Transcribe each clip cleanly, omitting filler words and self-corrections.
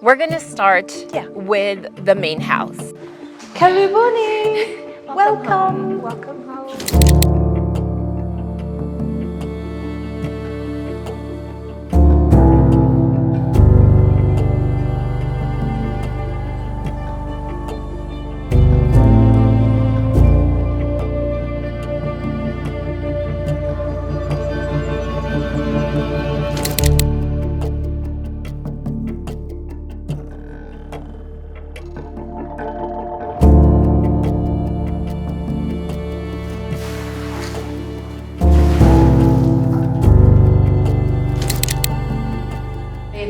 we're gonna start with the main house. Karibuni! Welcome! Welcome house.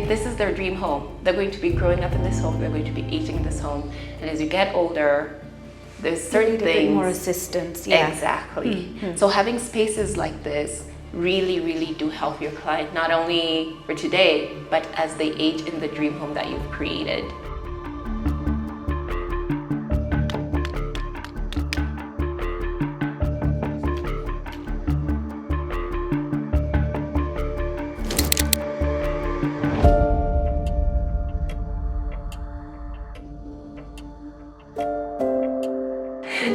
This is their dream home. They're going to be growing up in this home. They're going to be aging in this home. And as you get older, there's certain things. A bit more assistance. Yeah. Exactly. So having spaces like this really do help your client, not only for today, but as they age in the dream home that you've created.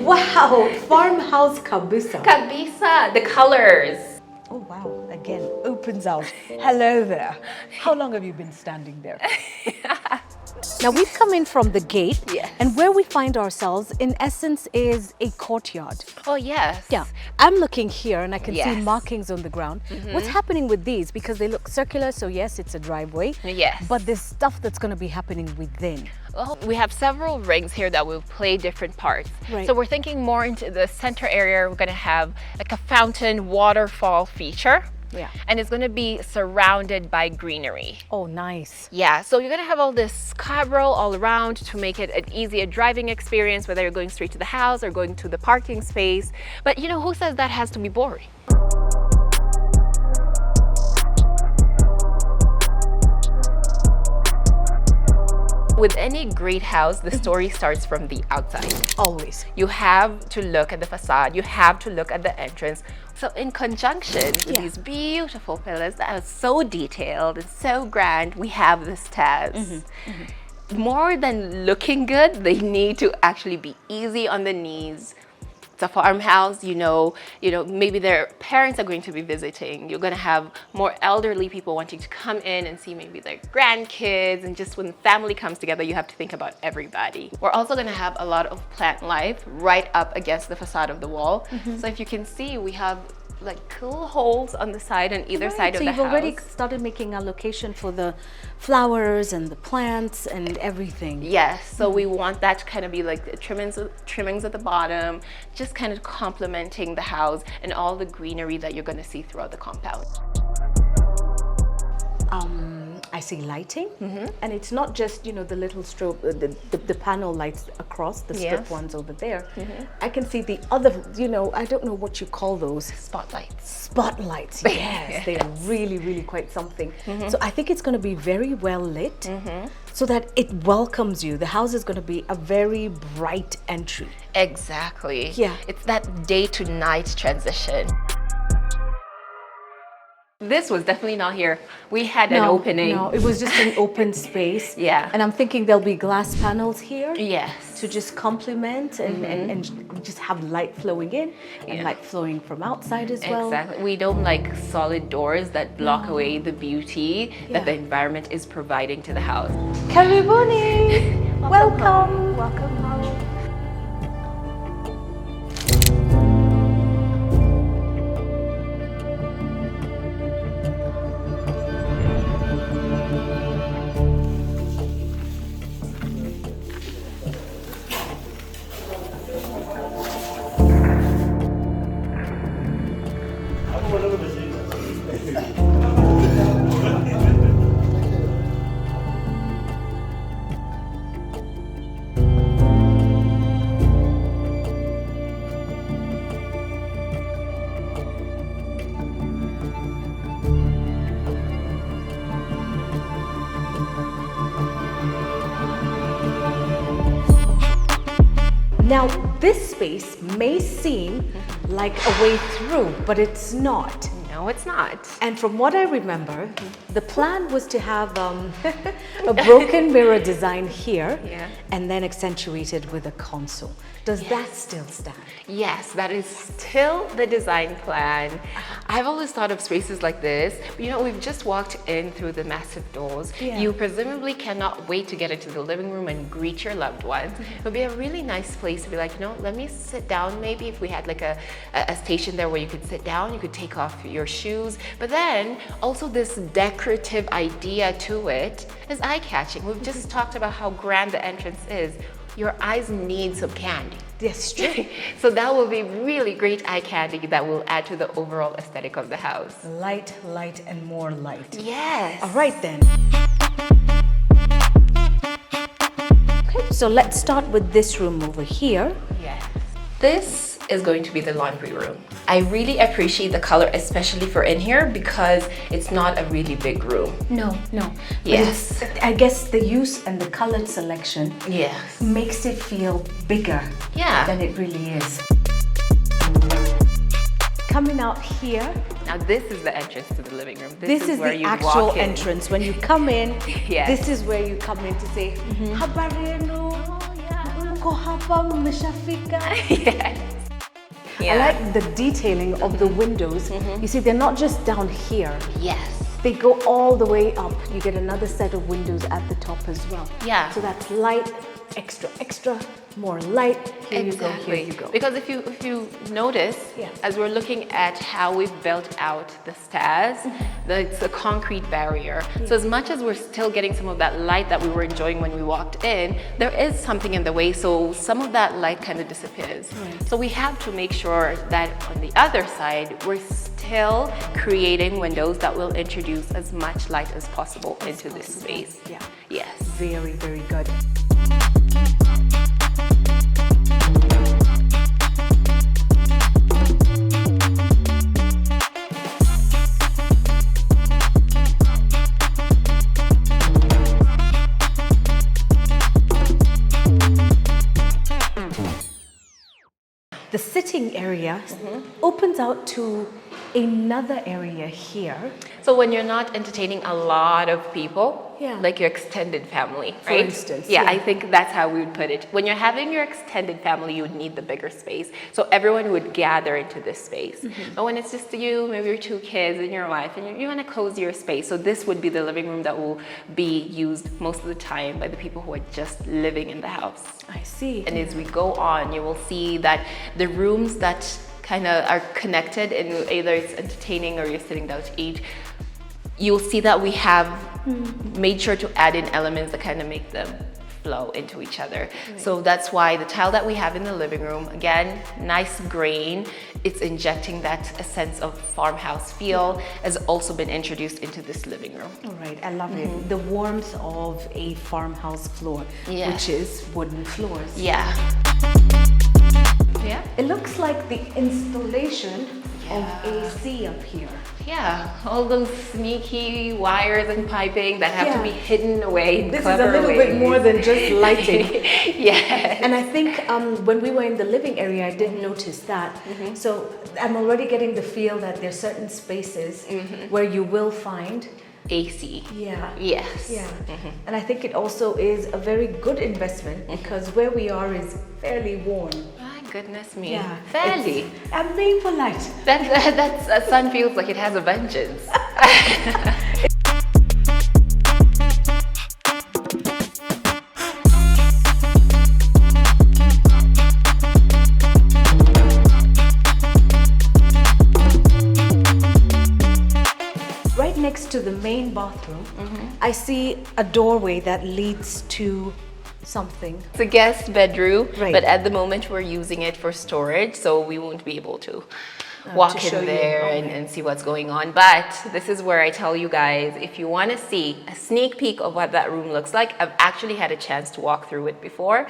Wow! Farmhouse kabisa. Kabisa, the colors. Oh wow, again, opens out. Hello there. How long have you been standing there? Now we've come in from the gate, and where we find ourselves, in essence, is a courtyard. Oh yes. Yeah, I'm looking here and I can see markings on the ground. What's happening with these? Because they look circular, so yes, it's a driveway. Yes. But there's stuff that's going to be happening within. Well, we have several rings here that will play different parts. Right. So we're thinking more into the center area. We're going to have like a fountain waterfall feature. Yeah. And it's going to be surrounded by greenery. Oh, nice. Yeah, so you're going to have all this scrub all around to make it an easier driving experience, whether you're going straight to the house or going to the parking space. But you know, who says that has to be boring? With any great house, the story starts from the outside. Always. You have to look at the facade, you have to look at the entrance. So in conjunction with these beautiful pillars that are so detailed and so grand, we have the stairs. More than looking good, they need to actually be easy on the knees. It's a farmhouse, you know, maybe their parents are going to be visiting. You're going to have more elderly people wanting to come in and see maybe their grandkids, and just when family comes together, you have to think about everybody. We're also going to have a lot of plant life right up against the facade of the wall. So if you can see, we have like cool holes on the side and either side of the house. So you've already started making a location for the flowers and the plants and everything. Yes, so we want that to kind of be like the trimmings at the bottom, just kind of complementing the house and all the greenery that you're going to see throughout the compound. I see lighting, and it's not just, you know, the little strobe, the panel lights across, the strip ones over there. I can see the other, you know, I don't know what you call those. Spotlights. Spotlights, yes. They are really quite something. So I think it's going to be very well lit, so that it welcomes you. The house is going to be a very bright entry. Exactly. Yeah. It's that day to night transition. This was definitely not here. We had an opening. No, it was just an open space. Yeah. And I'm thinking there'll be glass panels here. Yes. To just complement and just have light flowing in and light flowing from outside as well. Exactly. We don't like solid doors that block away the beauty that the environment is providing to the house. Karibuni! Welcome! Welcome home. Now, this space may seem like a way through, but it's not. No. No, it's not. And from what I remember, the plan was to have a broken mirror design here, and then accentuated with a console. Does that still stand? Yes, that is still the design plan. I've always thought of spaces like this. You know, we've just walked in through the massive doors. You presumably cannot wait to get into the living room and greet your loved ones. It would be a really nice place to be like, you know, let me sit down. Maybe if we had like a station there where you could sit down, you could take off your shoes. But then also this decorative idea to it is eye-catching. We've just talked about how grand the entrance is. Your eyes need some candy. Yes, true. So that will be really great eye candy that will add to the overall aesthetic of the house. Light, light, and more light. Yes. All right then. Okay, so let's start with this room over here. Yes. This is going to be the laundry room. I really appreciate the color, especially for in here, because it's not a really big room. No. Yes. I guess the use and the colored selection makes it feel bigger than it really is. Coming out here. Now this is the entrance to the living room. This is where the you actual walk in. entrance. When you come in, Yes. this is where you come in to say, habari yenu, mko hapa, mmeshafika. Yes. I like the detailing of the windows. You see, they're not just down here. Yes. They go all the way up. You get another set of windows at the top as well. Yeah. So that's light, extra, more light. Here Exactly. you go. Because if you notice, as we're looking at how we've built out the stairs, it's a concrete barrier. So as much as we're still getting some of that light that we were enjoying when we walked in, there is something in the way, so some of that light kind of disappears. So we have to make sure that on the other side, we're still creating windows that will introduce as much light as possible into this space. Yeah. Yes. Very, very good. The sitting area opens out to another area here. So when you're not entertaining a lot of people, like your extended family, right? For instance. Yeah, I think that's how we would put it. When you're having your extended family, you would need the bigger space. So everyone would gather into this space. But when it's just you, maybe your 2 kids and your wife, and you want a cozier space. So this would be the living room that will be used most of the time by the people who are just living in the house. I see. And as we go on, you will see that the rooms that kind of are connected, and either it's entertaining or you're sitting down to eat, you'll see that we have made sure to add in elements that kind of make them flow into each other. So that's why the tile that we have in the living room, again, nice grain, it's injecting that a sense of farmhouse feel, has also been introduced into this living room. All right, I love it. The warmth of a farmhouse floor, which is wooden floors. Yeah. It looks like the installation of AC up here. Yeah, all those sneaky wires and piping that have to be hidden away in This is clever a little ways. bit more than just lighting. Yes. And I think when we were in the living area, I did notice that. So I'm already getting the feel that there's certain spaces where you will find AC. Yeah. Yes. Yeah. And I think it also is a very good investment because where we are is fairly warm. My goodness me. Yeah. Fairly. I'm being polite. That sun feels like it has a vengeance. Right next to the main bathroom, I see a doorway that leads to something. It's a guest bedroom, Right. but at the moment we're using it for storage, so we won't be able to walk show in you. there Okay. and see what's going on. But this is where I tell you guys, if you want to see a sneak peek of what that room looks like, I've actually had a chance to walk through it before.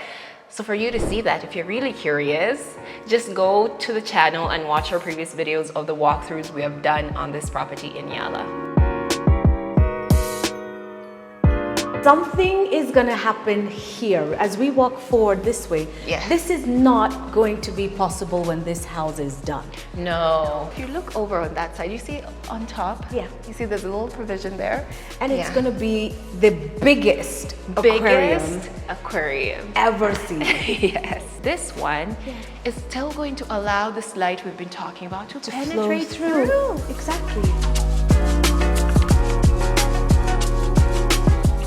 So for you to see that, if you're really curious, just go to the channel and watch our previous videos of the walkthroughs we have done on this property in Yala. something is going to happen here as we walk forward this way. Yeah. This is not going to be possible when this house is done. No. If you look over on that side, you see on top? Yeah. You see there's a little provision there? And it's going to be the biggest aquarium ever seen. Yes. This one is still going to allow this light we've been talking about to penetrate through. Exactly.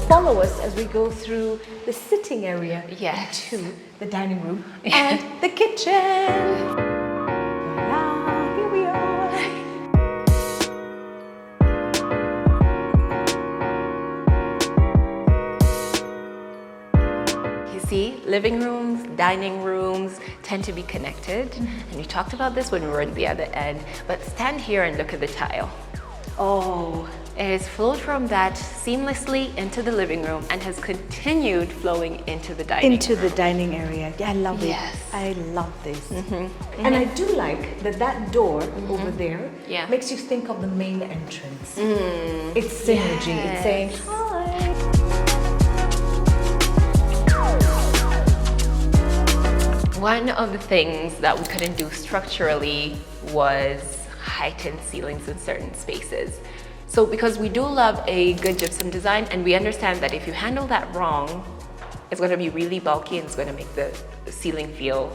Follow us as we go through the sitting area into the dining room and the kitchen. Voila, here we are. You see, living rooms, dining rooms tend to be connected. And we talked about this when we were at the other end, but stand here and look at the tile. Oh, it has flowed from that seamlessly into the living room and has continued flowing into the dining dining area. Yeah, I love it. I love this. And I do like that door over there makes you think of the main entrance. It's synergy. It's saying, hi. One of the things that we couldn't do structurally was heightened ceilings in certain spaces. So because we do love a good gypsum design and we understand that if you handle that wrong, it's going to be really bulky and it's going to make the ceiling feel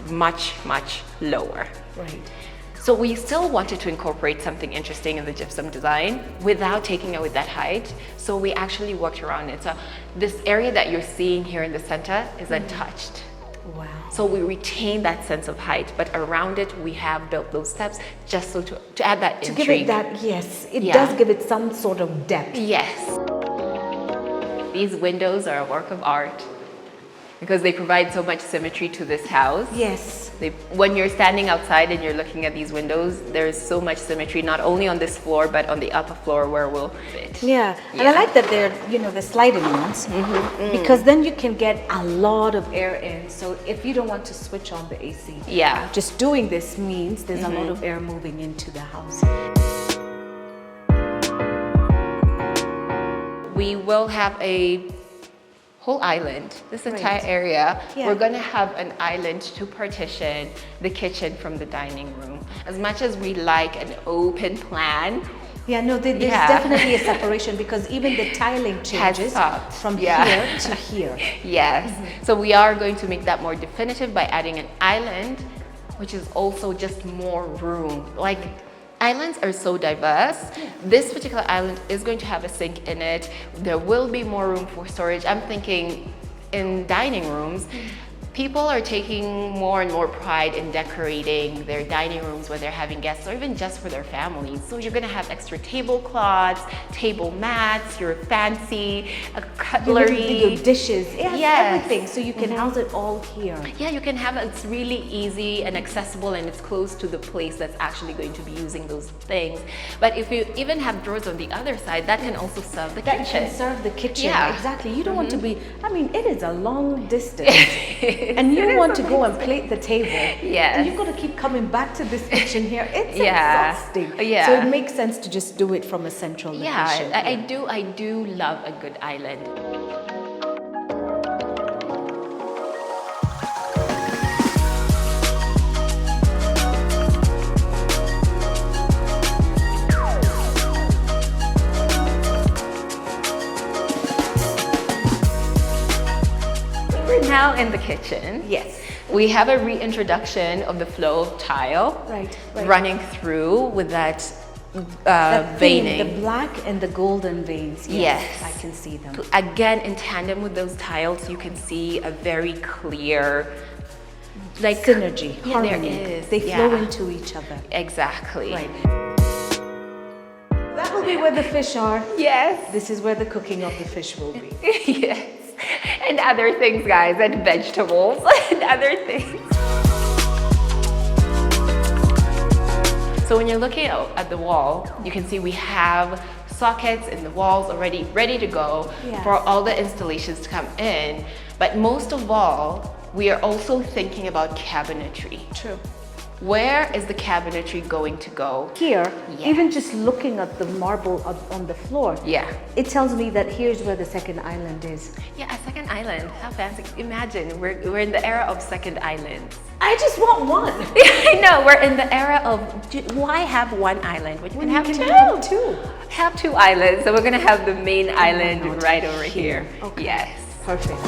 much, much lower. Right. So we still wanted to incorporate something interesting in the gypsum design without taking away that height. So we actually worked around it. So this area that you're seeing here in the center is untouched. Wow. So we retain that sense of height, but around it we have built those steps just so to add that intrigue. To give it that, it does give it some sort of depth. Yes. These windows are a work of art because they provide so much symmetry to this house. Yes. When you're standing outside and you're looking at these windows, there's so much symmetry, not only on this floor, but on the upper floor where we'll fit. Yeah, and I like that they're, the sliding ones, because then you can get a lot of air in. So if you don't want to switch on the AC, just doing this means there's a lot of air moving into the house. We will have a whole island, this entire area. We're going to have an island to partition the kitchen from the dining room. As much as we like an open plan, there's definitely a separation because even the tiling changes from here to here. Yes. So we are going to make that more definitive by adding an island, which is also just more room. Like, islands are so diverse. This particular island is going to have a sink in it. There will be more room for storage. I'm thinking in dining rooms, people are taking more and more pride in decorating their dining rooms when they're having guests or even just for their families. So you're going to have extra tablecloths, table mats, your fancy cutlery, your dishes, everything. So you can house it all here. Yeah, you can have it. It's really easy and accessible and it's close to the place that's actually going to be using those things. But if you even have drawers on the other side, that can also serve the kitchen. That can serve the kitchen, exactly. You don't want to be, it is a long distance. And you want to go and plate the table. And you've got to keep coming back to this kitchen here. It's exhausting. So it makes sense to just do it from a central location. I do love a good island. Now in the kitchen, we have a reintroduction of the flow of tile running through with that veining. The black and the golden veins. Yes, I can see them. Again, in tandem with those tiles, you can see a very clear synergy, harmony. There is. They flow into each other. Exactly. Right. That will be where the fish are. Yes. This is where the cooking of the fish will be. Yes. And other things, guys, and vegetables and other things. So when you're looking at the wall, you can see we have sockets in the walls already ready to go for all the installations to come in. But most of all, we are also thinking about cabinetry. True. Where is the cabinetry going to go? Here, Yeah. even just looking at the marble on the floor, Yeah. it tells me that here's where the second island is. Yeah, a second island. How fancy. Imagine, we're in the era of second islands. I just want one. I know, we're in the era of why have one island? We can have two. Have two. Have two islands. So we're gonna have the main island right over here. Okay. Yes. Perfect.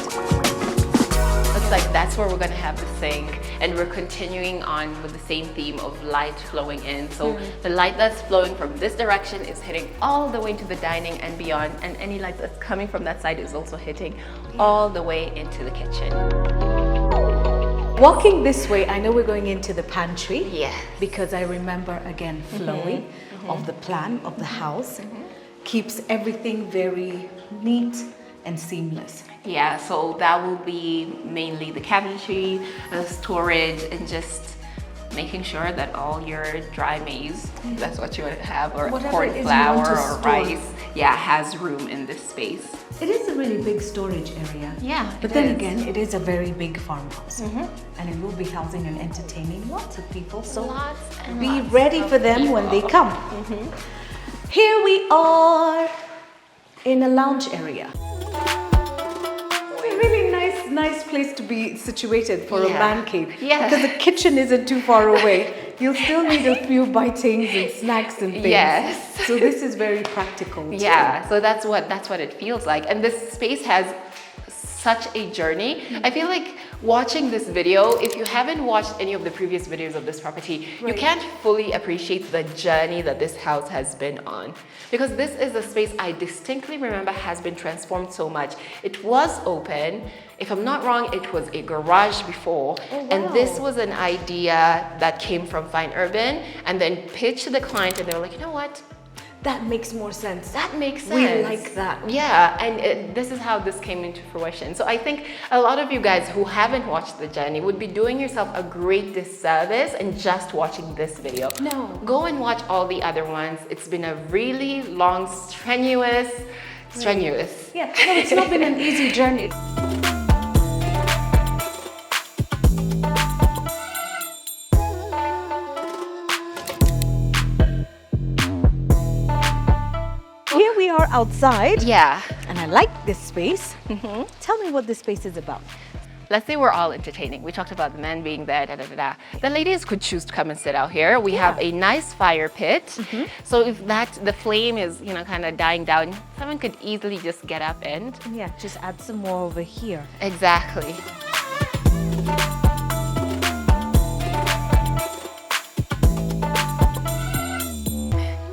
Looks like that's where we're gonna have the sink, and we're continuing on with the same theme of light flowing in. So the light that's flowing from this direction is hitting all the way to the dining and beyond, and any light that's coming from that side is also hitting all the way into the kitchen. Walking this way, I know we're going into the pantry. Yes. Because I remember again flowing of the plan of the house keeps everything very neat and seamless. Yeah, so that will be mainly the cabinetry, storage, and just making sure that all your dry maize, that's what you want to have, or Whatever corn it is you flour want to or store. rice, yeah, has room in this space. It is a really big storage area. Yeah, But it then is. again, it is a very big farmhouse. And it will be housing and entertaining lots of people. So Lots and be lots ready of for them when they people. come. Here we are in a lounge area. A really nice place to be situated for a Yeah. man cave. Yeah. Because the kitchen isn't too far away. You'll still need a few bitings and snacks and things. Yes. So this is very practical. too. Yeah, so that's what it feels like. And this space has such a journey. I feel like watching this video, if you haven't watched any of the previous videos of this property, you can't fully appreciate the journey that this house has been on. Because this is a space I distinctly remember has been transformed so much. It was open. If I'm not wrong, it was a garage before. And this was an idea that came from Fine Urban and then pitched to the client, and they were like, you know what? That makes more sense. That makes sense. We like that. Yeah, and this is how this came into fruition. So I think a lot of you guys who haven't watched the journey would be doing yourself a great disservice in just watching this video. No. Go and watch all the other ones. It's been a really long, strenuous. Yeah, no, it's not been an easy journey. Here we are outside. Yeah. And I like this space. Tell me what this space is about. Let's say we're all entertaining. We talked about the men being there, da da da da. The ladies could choose to come and sit out here. We have a nice fire pit. So if the flame is, kind of dying down, someone could easily just get up and. Yeah, just add some more over here. Exactly.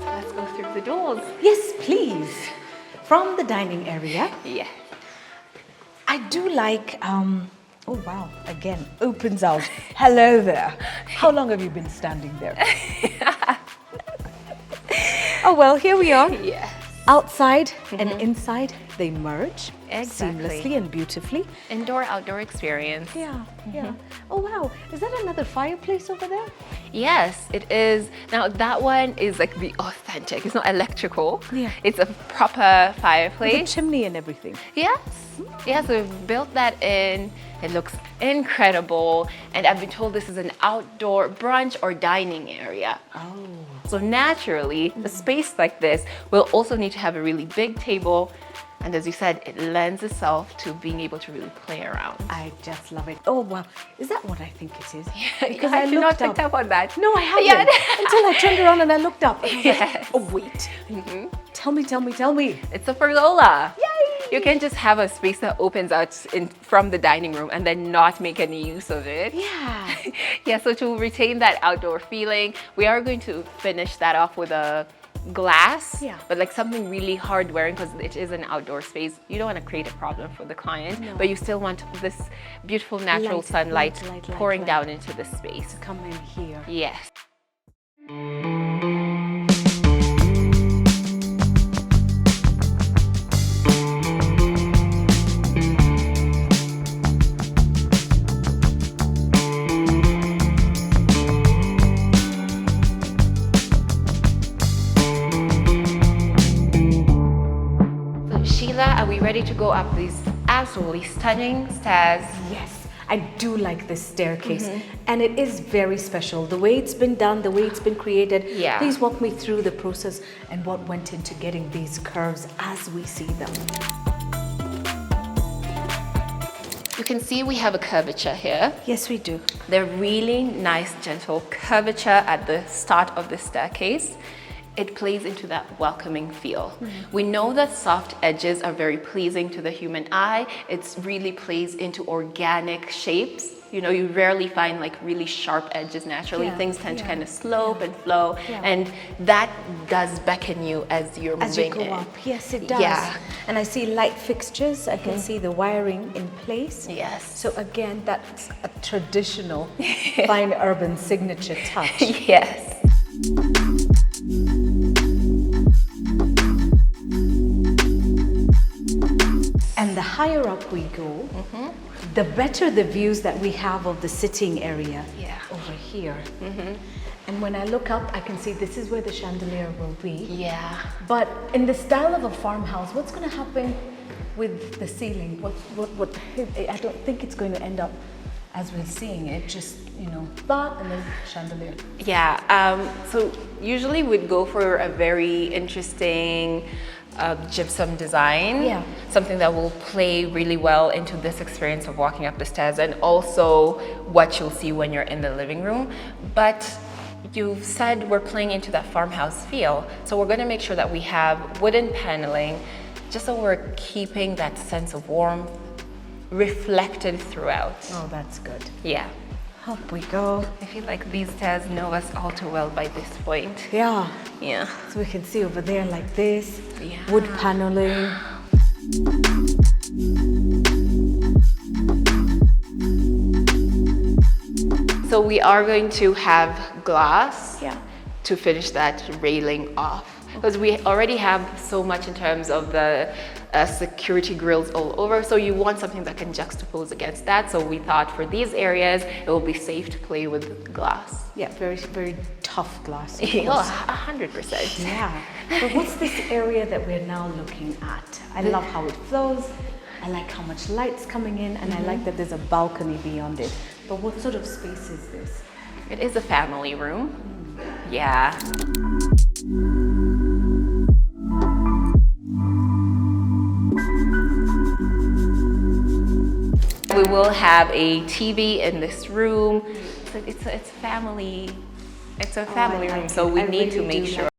Let's go through the doors. Yes, please. From the dining area, Yeah. I do like, oh wow, again, opens out. Hello there. How long have you been standing there? Oh well, here we are. Yes. Outside and inside, they merge Exactly. seamlessly and beautifully. Indoor-outdoor experience. Yeah, yeah. Oh wow, is that another fireplace over there? Yes, it is. Now that one is like the authentic. It's not electrical. Yeah. It's a proper With a fireplace. chimney and everything. Yes. Yes, we've built that in. It looks incredible. And I've been told this is an outdoor brunch or dining area. Oh. So naturally, a space like this will also need to have a really big table. And as you said, it lends itself to being able to really play around. I just love it. Oh wow, is that what I think it is? Because I did not pick up on that. No, I haven't. Yeah. Until I turned around and I looked up. And I was Yes. like, oh wait. Tell me. It's a pergola. Yay! You can just have a space that opens out from the dining room and then not make any use of it. Yeah. Yeah, so to retain that outdoor feeling, we are going to finish that off with a glass, but like something really hard wearing because it is an outdoor space. You don't want to create a problem for the client, but you still want this beautiful natural sunlight pouring down into the space. Come in here. Yes. Are we ready to go up these absolutely stunning stairs? Yes. I do like this staircase, and it is very special. The way it's been done, the way it's been created. Yeah. Please walk me through the process and what went into getting these curves as we see them. You can see we have a curvature here. Yes, we do. They're really nice, gentle curvature at the start of the staircase. It plays into that welcoming feel. We know that soft edges are very pleasing to the human eye. It really plays into organic shapes. You know, you rarely find like really sharp edges naturally. Yeah, Things tend to yeah, kind of slope and flow, yeah. and that does beckon you as you're As you moving go in. up, yes, it does. Yeah. And I see light fixtures. I can see the wiring in place. Yes. So again, that's a traditional fine urban signature touch. Yes. And the higher up we go, the better the views that we have of the sitting area over here. And when I look up, I can see this is where the chandelier will be. Yeah. But in the style of a farmhouse, what's going to happen with the ceiling? What? I don't think it's going to end up as we're seeing it, just, you know, bar and then chandelier. Yeah, so usually we'd go for a very interesting gypsum design. Yeah. Something that will play really well into this experience of walking up the stairs, and also what you'll see when you're in the living room. But you've said we're playing into that farmhouse feel, so we're gonna make sure that we have wooden paneling, just so we're keeping that sense of warmth reflected throughout. Oh, that's good. Yeah. Up we go. I feel like these stairs know us all too well by this point. Yeah. Yeah. So we can see over there like this, Yeah. wood paneling. So we are going to have glass Yeah. to finish that railing off, because we already have so much in terms of the security grills all over, so you want something that can juxtapose against that. So we thought for these areas it will be safe to play with glass. Yeah, very, very tough glass. Of Oh, course. 100%. Yeah. But what's this area that we're now looking at? I love how it flows. I like how much light's coming in, and I like that there's a balcony beyond it. But what sort of space is this? It is a family room. Yeah. We will have a TV in this room. It's family. It's a family room, so we need to make sure.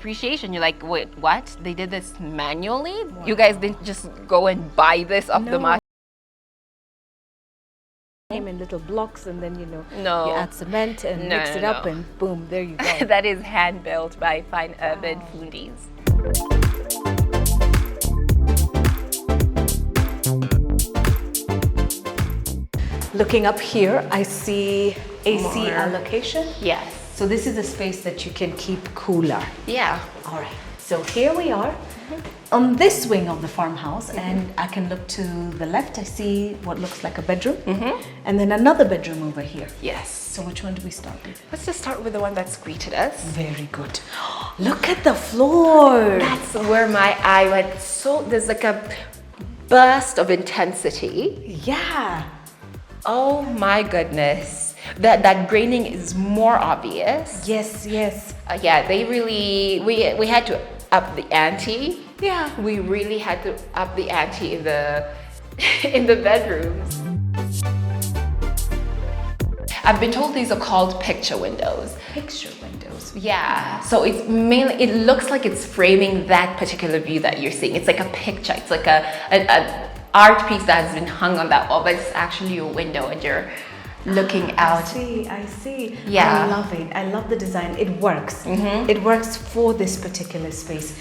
appreciation. You're like, wait, what? They did this manually? You guys didn't just go and buy this off the market? Came in little blocks, and then you No. add cement and mix it up, and boom, there you go. That is hand built by fine urban foodies. Looking up here, I see AC allocation. Yes. So this is a space that you can keep cooler. Yeah. All right. So here we are on this wing of the farmhouse, and I can look to the left. I see what looks like a bedroom, and then another bedroom over here. Yes. So which one do we start with? Let's just start with the one that's greeted us. Very good. Look at the floor. That's where my eye went. So there's like a burst of intensity. Yeah. Oh my goodness. That graining is more obvious. Yes, yes. Yeah, they really, we had to up the ante. Yeah. We really had to up the ante in the in the bedrooms. I've been told these are called picture windows. Picture windows. Yeah, so it's mainly, it looks like it's framing that particular view that you're seeing. It's like a picture, it's like a art piece that has been hung on that wall, but it's actually a window and you're looking out. I see. Yeah. I love it. I love the design. It works. It works for this particular space.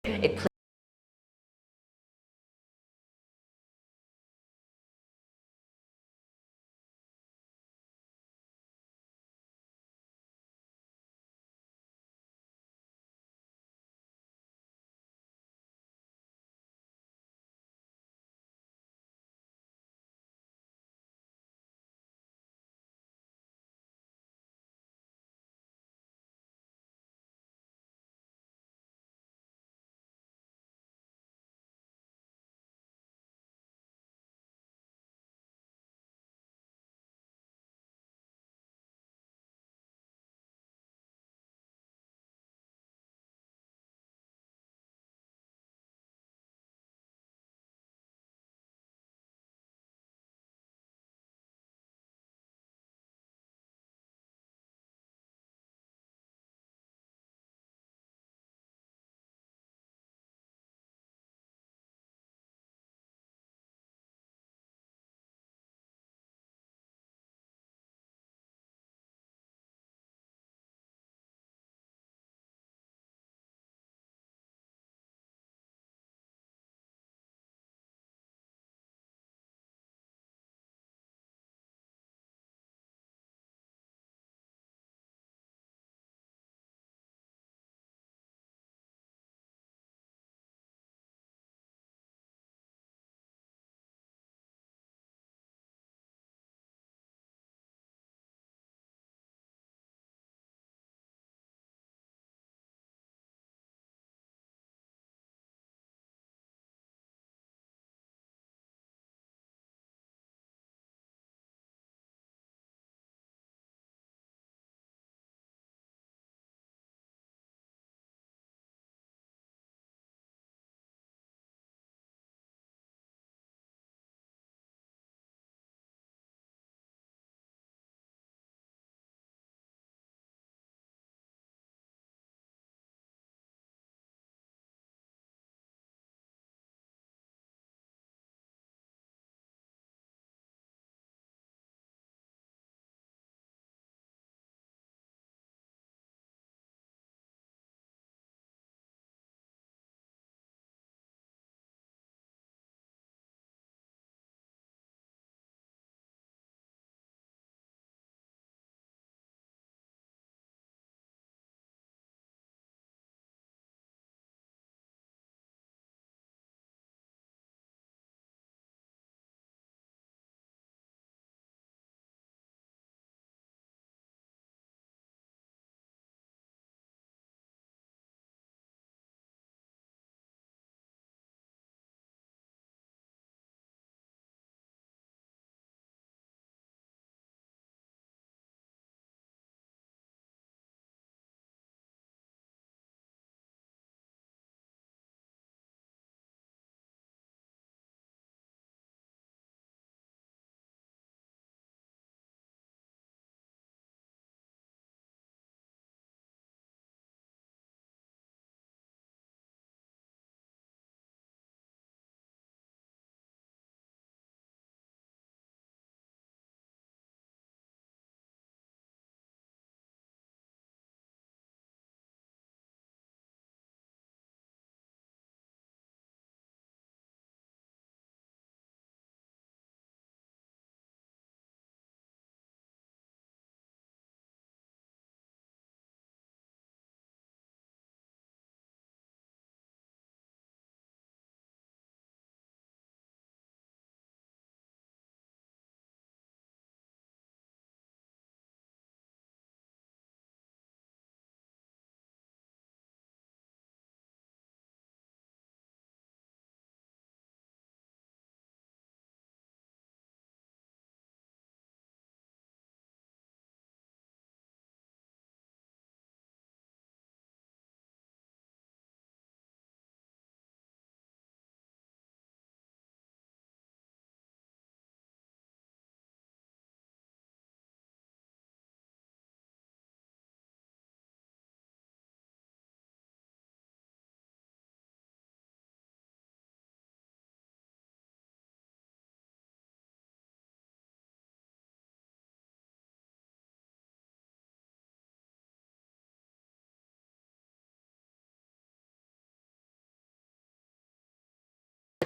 It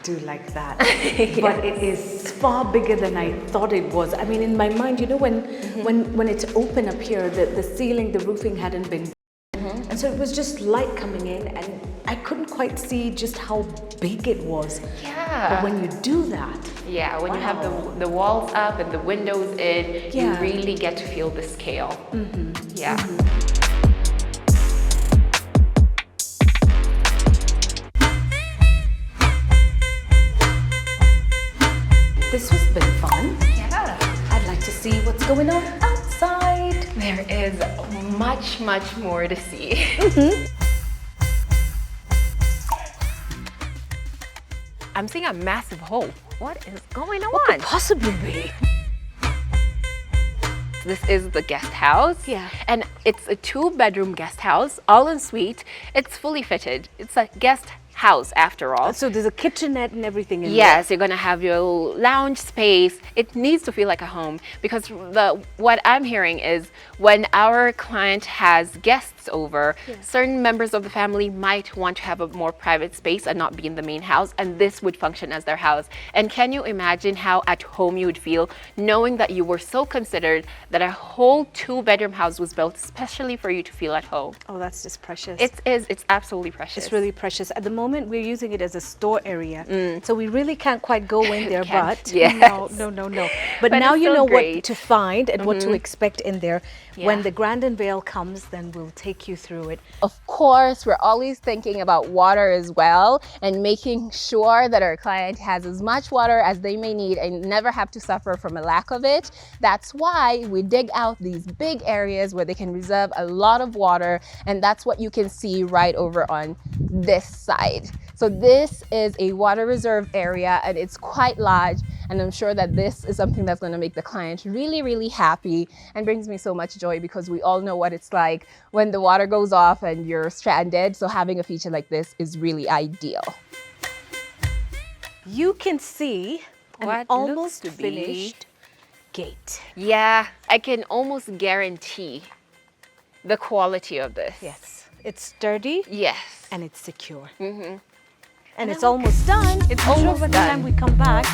do like that. But it is far bigger than I thought it was. I mean, in my mind, you know, when it's open up here, the ceiling, the roofing hadn't been, and so it was just light coming in, and I couldn't quite see just how big it was. Yeah. But when you do that, when you have the walls up and the windows in, you really get to feel the scale. Yeah. This has been fun. Yeah. I'd like to see what's going on outside. There is much more to see. I'm seeing a massive hole. What is going on? What could possibly be? This is the guest house. Yeah. And it's a 2-bedroom guest house, all en suite. It's fully fitted. It's a guest house after all. So there's a kitchenette and everything in there. Yes, you're gonna have your lounge space. It needs to feel like a home, because what I'm hearing is when our client has guests over, certain members of the family might want to have a more private space and not be in the main house, and this would function as their house. And can you imagine how at home you would feel knowing that you were so considered that a whole 2-bedroom house was built especially for you to feel at home? Oh, that's just precious. It's absolutely precious. It's really precious. At the moment, we're using it as a store area, so we really can't quite go in there. But no. But now you know what to find and what to expect in there. When the Grand Unveil comes, then we'll take you through it. Of course, we're always thinking about water as well, and making sure that our client has as much water as they may need and never have to suffer from a lack of it. That's why we dig out these big areas where they can reserve a lot of water, and that's what you can see right over on this side. So this is a water reserve area, and it's quite large, and I'm sure that this is something that's going to make the client really happy and brings me so much joy, because we all know what it's like when the water goes off and you're stranded. So having a feature like this is really ideal. You can see an almost looks to finished gate. Yeah, I can almost guarantee the quality of this. Yes, it's sturdy. Yes. And it's secure. And it's almost done. It's I'm sure almost by the done. time we come back,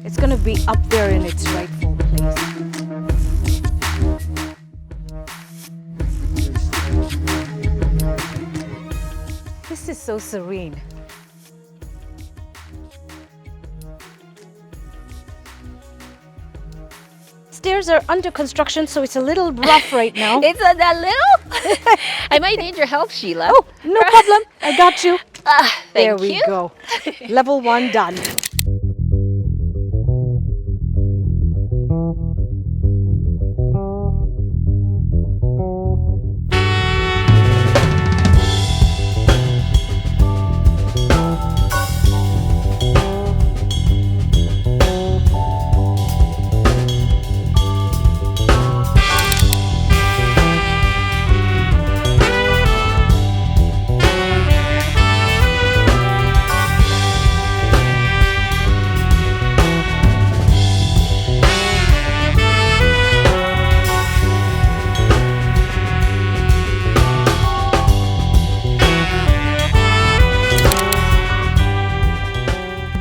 it's going to be up there in its rightful place. This is so serene. Stairs are under construction, so it's a little rough right now. It's that little? I might need your help, Sheila. Oh, no problem. I got you. There Thank we you. go. Level 1 done.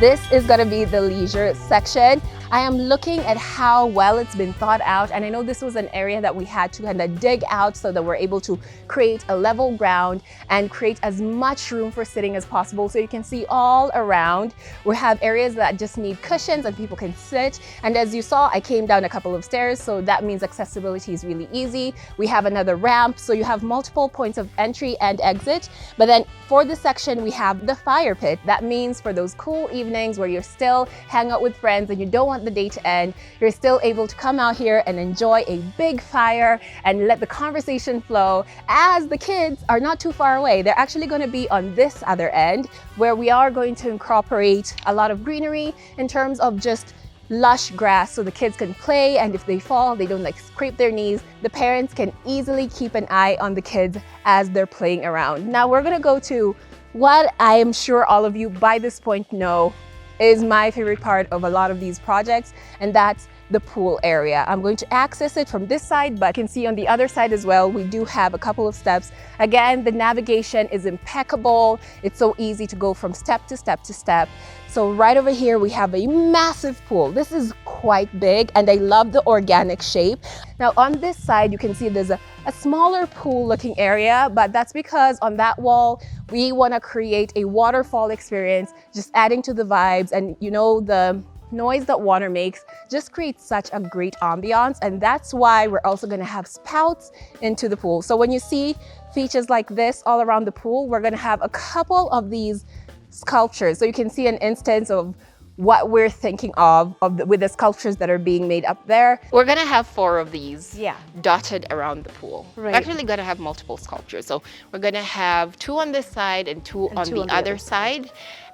This is going to be the leisure section. I am looking at how well it's been thought out, and I know this was an area that we had to kind of dig out so that we're able to create a level ground and create as much room for sitting as possible. So you can see all around, we have areas that just need cushions and people can sit. And as you saw, I came down a couple of stairs, so that means accessibility is really easy. We have another ramp, so you have multiple points of entry and exit. But then for this section, we have the fire pit. That means for those cool evenings where you're still hang out with friends and you don't want the day to end, you're still able to come out here and enjoy a big fire and let the conversation flow, as the kids are not too far away. They're actually going to be on this other end, where we are going to incorporate a lot of greenery in terms of just lush grass, so the kids can play, and if they fall, they don't like scrape their knees. The parents can easily keep an eye on the kids as they're playing around. Now we're going to go to what I am sure all of you by this point know is my favorite part of a lot of these projects, and that's the pool area. I'm going to access it from this side, but you can see on the other side as well, we do have a couple of steps. Again, the navigation is impeccable. It's so easy to go from step to step to step. So right over here, we have a massive pool. This is quite big, and I love the organic shape. Now on this side, you can see there's a smaller pool looking area, but that's because on that wall, we want to create a waterfall experience, just adding to the vibes. And you know, the noise that water makes just creates such a great ambiance, and that's why we're also going to have spouts into the pool. So when you see features like this all around the pool, we're going to have a couple of these sculptures. So you can see an instance of what we're thinking of with the sculptures that are being made up there. We're gonna have 4 of these dotted around the pool. Right. We're actually gonna have multiple sculptures. So we're gonna have 2 on this side and 2 on the other side.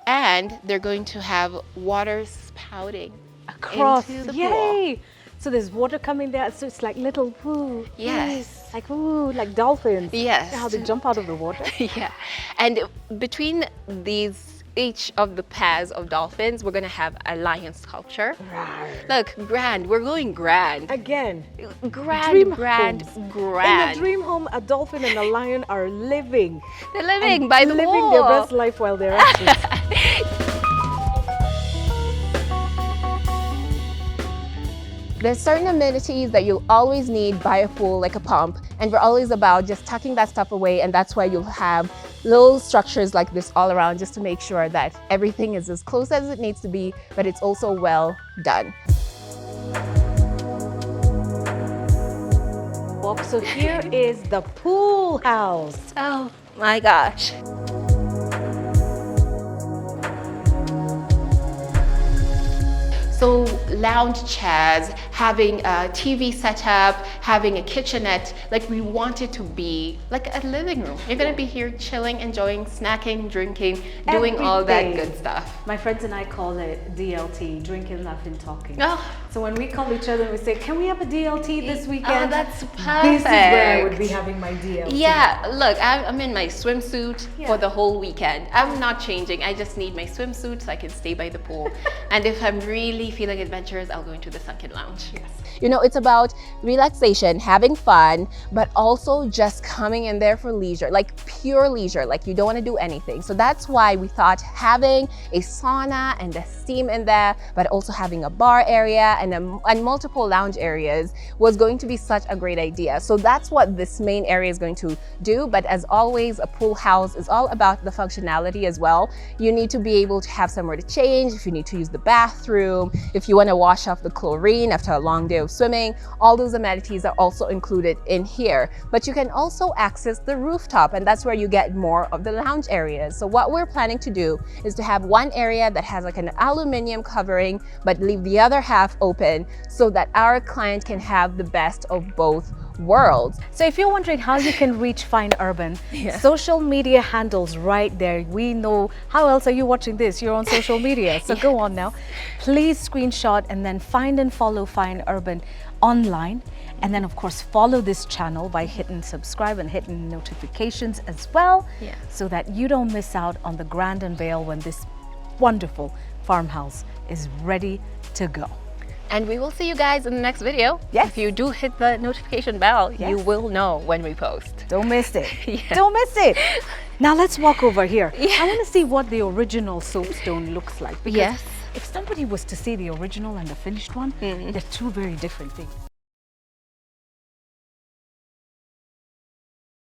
And they're going to have water spouting across into the Yay! pool. So there's water coming there, so it's like little woo. Yes. Like woo, like dolphins. Yes. How they jump out of the water. Yeah. And between each of the pairs of dolphins, we're gonna have a lion sculpture. Rawr. Look, grand. We're going grand. Again. Grand, dream grand, homes. grand. In a dream home, a dolphin and a lion are living. They're living by the living pool. their best life while they're at it. There's certain amenities that you'll always need by a pool, like a pump, and we're always about just tucking that stuff away, and that's why you'll have little structures like this all around just to make sure that everything is as close as it needs to be, but it's also well done. So here is the pool house. Oh my gosh. So lounge chairs, having a TV setup, having a kitchenette, like we want it to be like a living room. You're gonna be here chilling, enjoying, snacking, drinking, doing all that good stuff. My friends and I call it DLT, drinking, laughing, talking. Oh. So when we call each other and we say, can we have a DLT this weekend? Oh, that's perfect. This is where I would be having my DLT. Yeah, look, I'm in my swimsuit for the whole weekend. I'm not changing. I just need my swimsuit so I can stay by the pool. And if I'm really feeling adventurous, I'll go into the sunken lounge. Yes. You know, it's about relaxation, having fun, but also just coming in there for leisure, like pure leisure, like you don't want to do anything. So that's why we thought having a sauna and a steam in there, but also having a bar area and multiple lounge areas was going to be such a great idea. So that's what this main area is going to do. But as always, a pool house is all about the functionality as well. You need to be able to have somewhere to change, if you need to use the bathroom, if you want to wash off the chlorine after a long day of swimming, all those amenities are also included in here. But you can also access the rooftop, and that's where you get more of the lounge areas. So what we're planning to do is to have one area that has like an aluminum covering, but leave the other half open so that our client can have the best of both worlds. So if you're wondering how you can reach Fine Urban, social media handles right there. We know. How else are you watching this? You're on social media, so go on now. Please screenshot and then find and follow Fine Urban online, and then of course follow this channel by hitting subscribe and hitting notifications as well, so that you don't miss out on the grand unveil when this wonderful farmhouse is ready to go. And we will see you guys in the next video. Yes. If you do hit the notification bell, you will know when we post. Don't miss it. Don't miss it. Now let's walk over here. I want to see what the original soapstone looks like. Because if somebody was to see the original and the finished one, they're two very different things.